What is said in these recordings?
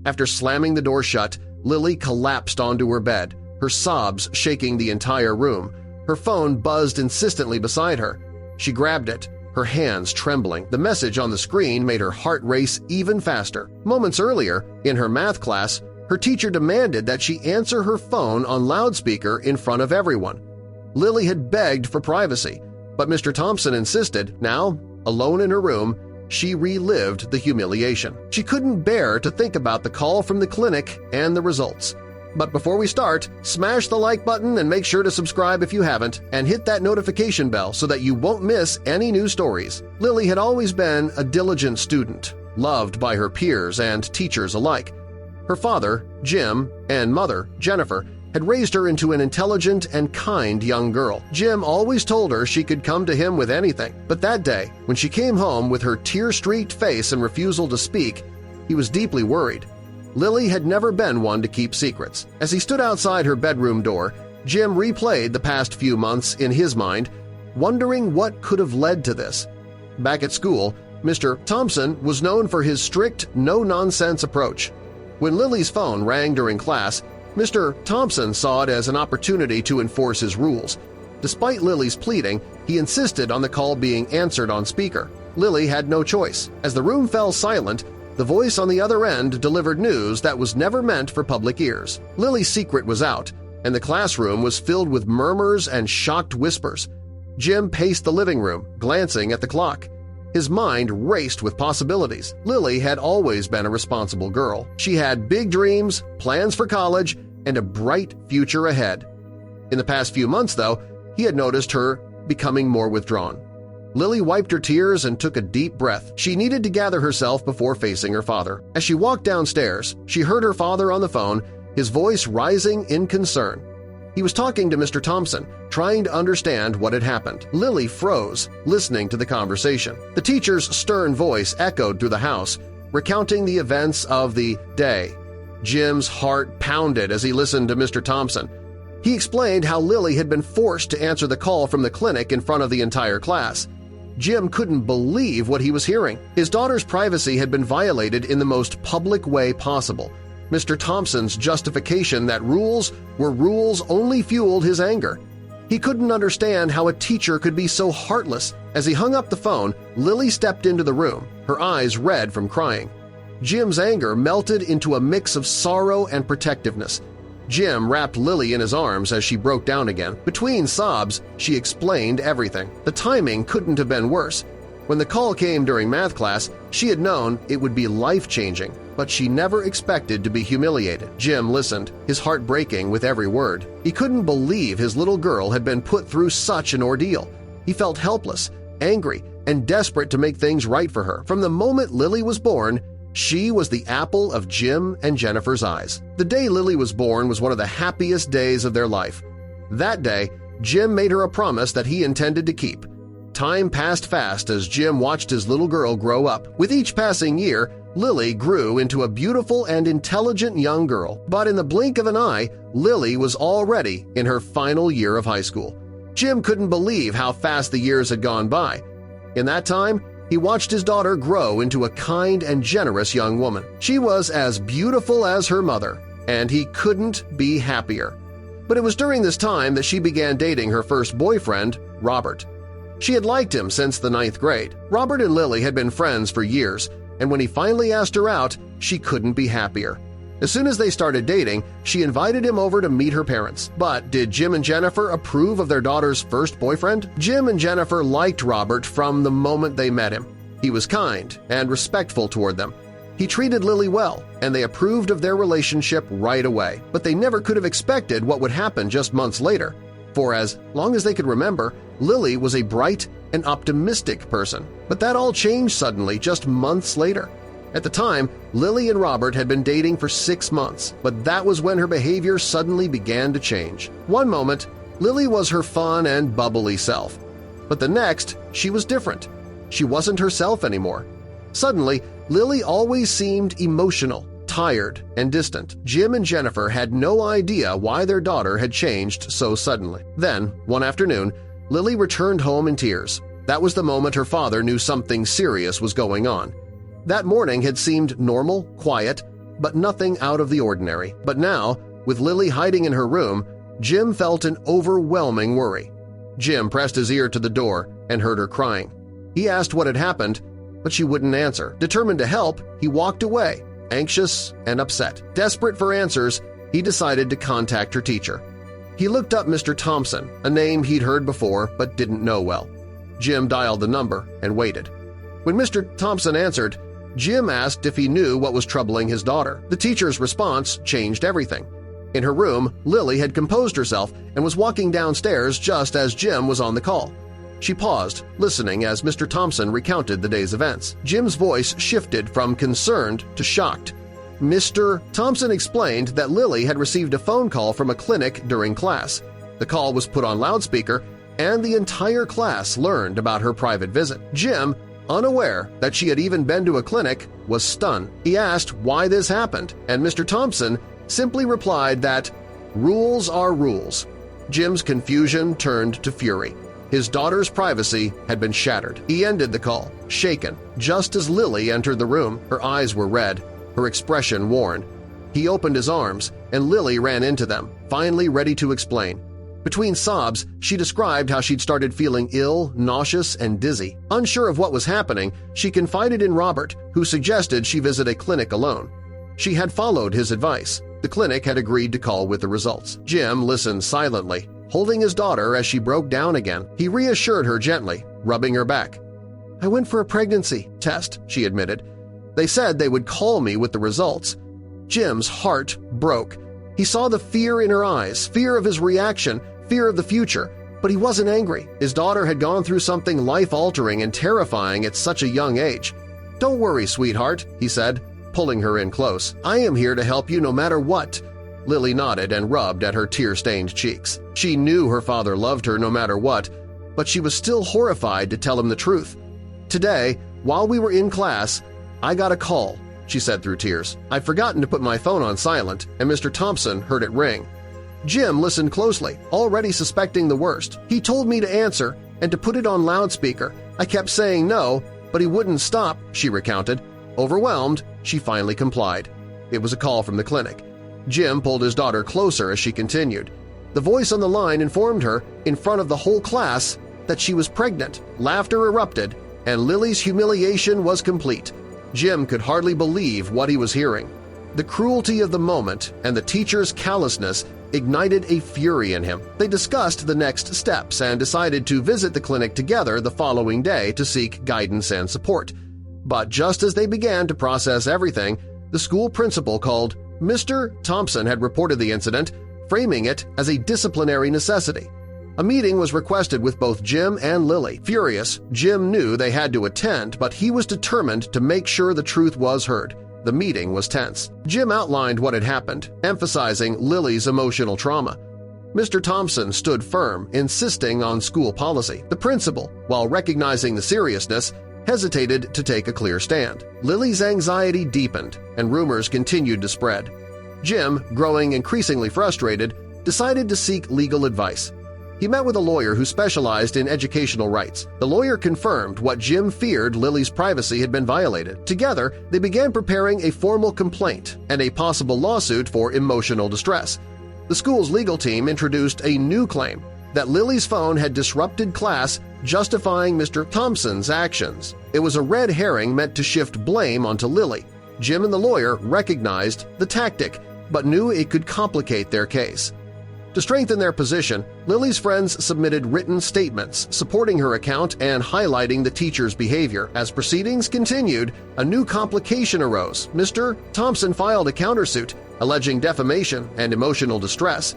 After slamming the door shut, Lilly collapsed onto her bed, her sobs shaking the entire room. Her phone buzzed insistently beside her. She grabbed it, her hands trembling. The message on the screen made her heart race even faster. Moments earlier, in her math class, her teacher demanded that she answer her phone on loudspeaker in front of everyone. Lilly had begged for privacy, but Mr. Thompson insisted. Now, alone in her room, she relived the humiliation. She couldn't bear to think about the call from the clinic and the results. But before we start, smash the like button and make sure to subscribe if you haven't, and hit that notification bell so that you won't miss any new stories. Lilly had always been a diligent student, loved by her peers and teachers alike. Her father, Jim, and mother, Jennifer, had raised her into an intelligent and kind young girl. Jim always told her she could come to him with anything, but that day, when she came home with her tear-streaked face and refusal to speak, he was deeply worried. Lilly had never been one to keep secrets. As he stood outside her bedroom door, Jim replayed the past few months in his mind, wondering what could have led to this. Back at school, Mr. Thompson was known for his strict, no-nonsense approach. When Lilly's phone rang during class, Mr. Thompson saw it as an opportunity to enforce his rules. Despite Lilly's pleading, he insisted on the call being answered on speaker. Lilly had no choice. As the room fell silent, the voice on the other end delivered news that was never meant for public ears. Lilly's secret was out, and the classroom was filled with murmurs and shocked whispers. Jim paced the living room, glancing at the clock. His mind raced with possibilities. Lilly had always been a responsible girl. She had big dreams, plans for college, and a bright future ahead. In the past few months, though, he had noticed her becoming more withdrawn. Lilly wiped her tears and took a deep breath. She needed to gather herself before facing her father. As she walked downstairs, she heard her father on the phone, his voice rising in concern. He was talking to Mr. Thompson, trying to understand what had happened. Lilly froze, listening to the conversation. The teacher's stern voice echoed through the house, recounting the events of the day. Jim's heart pounded as he listened to Mr. Thompson. He explained how Lilly had been forced to answer the call from the clinic in front of the entire class. Jim couldn't believe what he was hearing. His daughter's privacy had been violated in the most public way possible. Mr. Thompson's justification that rules were rules only fueled his anger. He couldn't understand how a teacher could be so heartless. As he hung up the phone, Lilly stepped into the room, her eyes red from crying. Jim's anger melted into a mix of sorrow and protectiveness. Jim wrapped Lilly in his arms as she broke down again. Between sobs, she explained everything. The timing couldn't have been worse. When the call came during math class, she had known it would be life-changing, but she never expected to be humiliated. Jim listened, his heart breaking with every word. He couldn't believe his little girl had been put through such an ordeal. He felt helpless, angry, and desperate to make things right for her. From the moment Lilly was born, she was the apple of Jim and Jennifer's eyes. The day Lilly was born was one of the happiest days of their life. That day, Jim made her a promise that he intended to keep. Time passed fast as Jim watched his little girl grow up. With each passing year, Lilly grew into a beautiful and intelligent young girl. But in the blink of an eye, Lilly was already in her final year of high school. Jim couldn't believe how fast the years had gone by. In that time, he watched his daughter grow into a kind and generous young woman. She was as beautiful as her mother, and he couldn't be happier. But it was during this time that she began dating her first boyfriend, Robert. She had liked him since the 9th grade. Robert and Lilly had been friends for years, and when he finally asked her out, she couldn't be happier. As soon as they started dating, she invited him over to meet her parents. But did Jim and Jennifer approve of their daughter's first boyfriend? Jim and Jennifer liked Robert from the moment they met him. He was kind and respectful toward them. He treated Lilly well, and they approved of their relationship right away. But they never could have expected what would happen just months later. For as long as they could remember, Lilly was a bright and optimistic person. But that all changed suddenly just months later. At the time, Lilly and Robert had been dating for 6 months, but that was when her behavior suddenly began to change. One moment, Lilly was her fun and bubbly self. But the next, she was different. She wasn't herself anymore. Suddenly, Lilly always seemed emotional, tired, and distant. Jim and Jennifer had no idea why their daughter had changed so suddenly. Then, one afternoon, Lilly returned home in tears. That was the moment her father knew something serious was going on. That morning had seemed normal, quiet, but nothing out of the ordinary. But now, with Lilly hiding in her room, Jim felt an overwhelming worry. Jim pressed his ear to the door and heard her crying. He asked what had happened, but she wouldn't answer. Determined to help, he walked away, anxious and upset. Desperate for answers, he decided to contact her teacher. He looked up Mr. Thompson, a name he'd heard before but didn't know well. Jim dialed the number and waited. When Mr. Thompson answered, Jim asked if he knew what was troubling his daughter. The teacher's response changed everything. In her room, Lilly had composed herself and was walking downstairs just as Jim was on the call. She paused, listening as Mr. Thompson recounted the day's events. Jim's voice shifted from concerned to shocked. Mr. Thompson explained that Lilly had received a phone call from a clinic during class. The call was put on loudspeaker, and the entire class learned about her private visit. Jim, unaware that she had even been to a clinic, was stunned. He asked why this happened, and Mr. Thompson simply replied that rules are rules. Jim's confusion turned to fury. His daughter's privacy had been shattered. He ended the call, shaken, just as Lilly entered the room. Her eyes were red, her expression worn. He opened his arms, and Lilly ran into them, finally ready to explain. Between sobs, she described how she'd started feeling ill, nauseous, and dizzy. Unsure of what was happening, she confided in Robert, who suggested she visit a clinic alone. She had followed his advice. The clinic had agreed to call with the results. Jim listened silently, holding his daughter as she broke down again. He reassured her gently, rubbing her back. "I went for a pregnancy test," she admitted. "They said they would call me with the results." Jim's heart broke. He saw the fear in her eyes, fear of his reaction, fear of the future, but he wasn't angry. His daughter had gone through something life-altering and terrifying at such a young age. "Don't worry, sweetheart," he said, pulling her in close. "I am here to help you no matter what." Lilly nodded and rubbed at her tear-stained cheeks. She knew her father loved her no matter what, but she was still horrified to tell him the truth. "Today, while we were in class, I got a call," she said through tears. "I'd forgotten to put my phone on silent, and Mr. Thompson heard it ring." Jim listened closely, already suspecting the worst. "He told me to answer and to put it on loudspeaker. I kept saying no, but he wouldn't stop," she recounted. Overwhelmed, she finally complied. It was a call from the clinic. Jim pulled his daughter closer as she continued. The voice on the line informed her, in front of the whole class, that she was pregnant. Laughter erupted, and Lily's humiliation was complete. Jim could hardly believe what he was hearing. The cruelty of the moment and the teacher's callousness ignited a fury in him. They discussed the next steps and decided to visit the clinic together the following day to seek guidance and support. But just as they began to process everything, the school principal called. Mr. Thompson had reported the incident, framing it as a disciplinary necessity. A meeting was requested with both Jim and Lilly. Furious, Jim knew they had to attend, but he was determined to make sure the truth was heard. The meeting was tense. Jim outlined what had happened, emphasizing Lily's emotional trauma. Mr. Thompson stood firm, insisting on school policy. The principal, while recognizing the seriousness, hesitated to take a clear stand. Lily's anxiety deepened, and rumors continued to spread. Jim, growing increasingly frustrated, decided to seek legal advice. He met with a lawyer who specialized in educational rights. The lawyer confirmed what Jim feared: Lily's privacy had been violated. Together, they began preparing a formal complaint and a possible lawsuit for emotional distress. The school's legal team introduced a new claim that Lily's phone had disrupted class, justifying Mr. Thompson's actions. It was a red herring meant to shift blame onto Lilly. Jim and the lawyer recognized the tactic, but knew it could complicate their case. To strengthen their position, Lily's friends submitted written statements supporting her account and highlighting the teacher's behavior. As proceedings continued, a new complication arose. Mr. Thompson filed a countersuit, alleging defamation and emotional distress.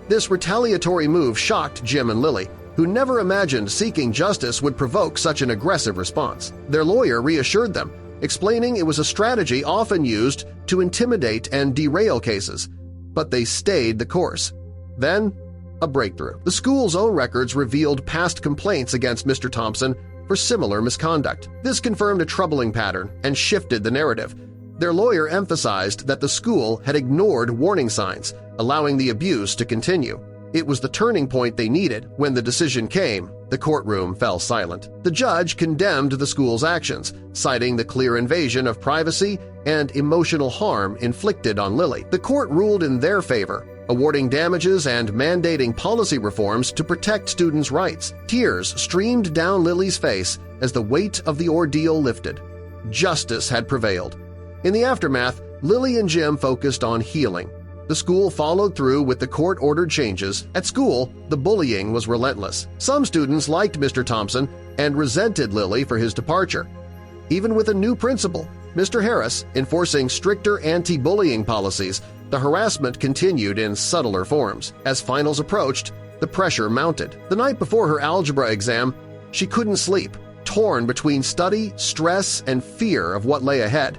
This retaliatory move shocked Jim and Lilly, who never imagined seeking justice would provoke such an aggressive response. Their lawyer reassured them, explaining it was a strategy often used to intimidate and derail cases. But they stayed the course. Then, a breakthrough. The school's own records revealed past complaints against Mr. Thompson for similar misconduct. This confirmed a troubling pattern and shifted the narrative. Their lawyer emphasized that the school had ignored warning signs, allowing the abuse to continue. It was the turning point they needed. When the decision came, The courtroom fell silent. The judge condemned the school's actions, citing the clear invasion of privacy and emotional harm inflicted on Lilly. The court ruled in their favor, awarding damages and mandating policy reforms to protect students' rights. Tears streamed down Lilly's face as the weight of the ordeal lifted. Justice had prevailed. In the aftermath, Lilly and Jim focused on healing. The school followed through with the court-ordered changes. At school, the bullying was relentless. Some students liked Mr. Thompson and resented Lilly for his departure. Even with a new principal, Mr. Harris, enforcing stricter anti-bullying policies, the harassment continued in subtler forms. As finals approached, the pressure mounted. The night before her algebra exam, she couldn't sleep, torn between study, stress, and fear of what lay ahead.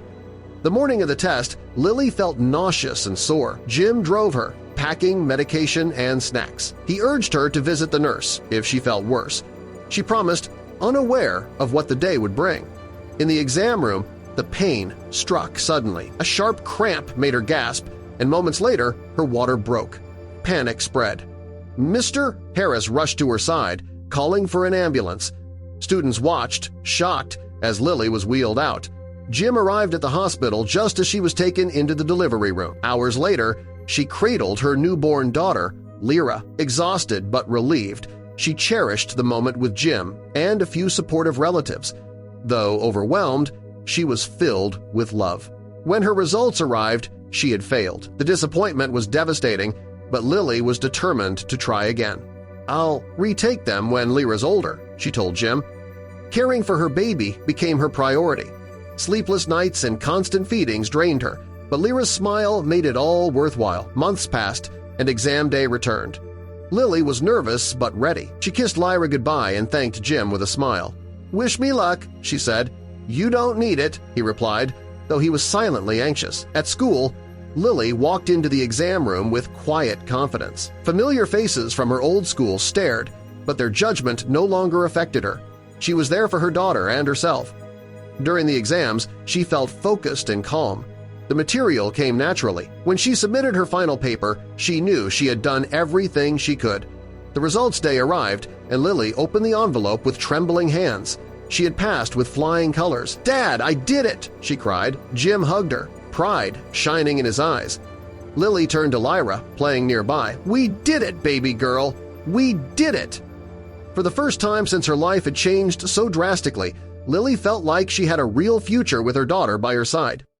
The morning of the test, Lilly felt nauseous and sore. Jim drove her, packing medication and snacks. He urged her to visit the nurse if she felt worse. She promised, unaware of what the day would bring. In the exam room, the pain struck suddenly. A sharp cramp made her gasp, and moments later, her water broke. Panic spread. Mr. Harris rushed to her side, calling for an ambulance. Students watched, shocked, as Lilly was wheeled out. Jim arrived at the hospital just as she was taken into the delivery room. Hours later, she cradled her newborn daughter, Lyra. Exhausted but relieved, she cherished the moment with Jim and a few supportive relatives. Though overwhelmed, she was filled with love. When her results arrived, she had failed. The disappointment was devastating, but Lilly was determined to try again. "I'll retake them when Lyra's older," she told Jim. Caring for her baby became her priority. Sleepless nights and constant feedings drained her, but Lyra's smile made it all worthwhile. Months passed, and exam day returned. Lilly was nervous but ready. She kissed Lyra goodbye and thanked Jim with a smile. "Wish me luck," she said. "You don't need it," he replied, though he was silently anxious. At school, Lilly walked into the exam room with quiet confidence. Familiar faces from her old school stared, but their judgment no longer affected her. She was there for her daughter and herself. During the exams, she felt focused and calm. The material came naturally. When she submitted her final paper, she knew she had done everything she could. The results day arrived, and Lilly opened the envelope with trembling hands. She had passed with flying colors. "Dad, I did it!" she cried. Jim hugged her, pride shining in his eyes. Lilly turned to Lyra, playing nearby. "We did it, baby girl! We did it!" For the first time since her life had changed so drastically, Lilly felt like she had a real future with her daughter by her side.